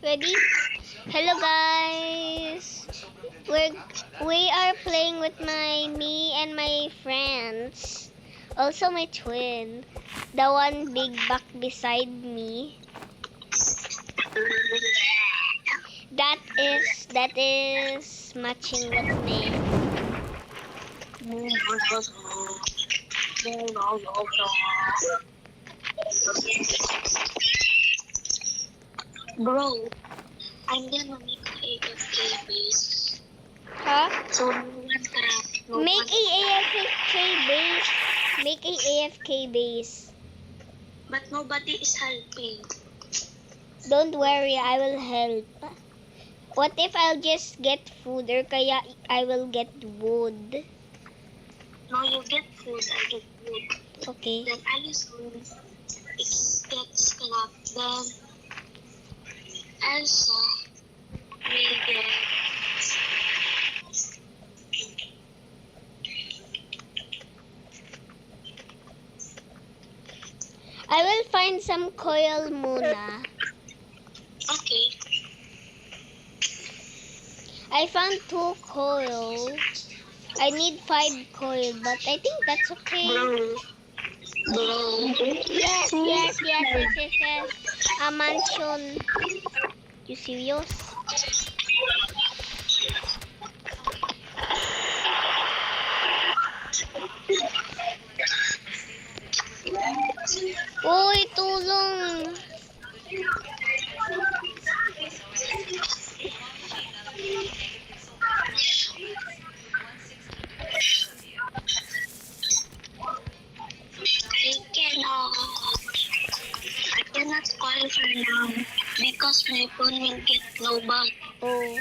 Ready? Hello guys. We are playing with me and my friends. Also my twin. The one big back beside me. That is matching with me. Bro, I'm gonna make AFK base. Huh? So no one trap. No Make one a AFK base. Make a AFK base. But nobody is helping. Don't worry, I will help. What if I'll just get food or kaya I will get wood? No, you get food, I get food. Okay. Then Allison gets scrap. Then Elsa will get I will find some coil muna. okay. I found 2 coil. I need 5 coil, but I think that's okay. Bro. Yes. A mansion. You serious? Uy, tulong! I cannot call for now because my phone will get low back. Oh,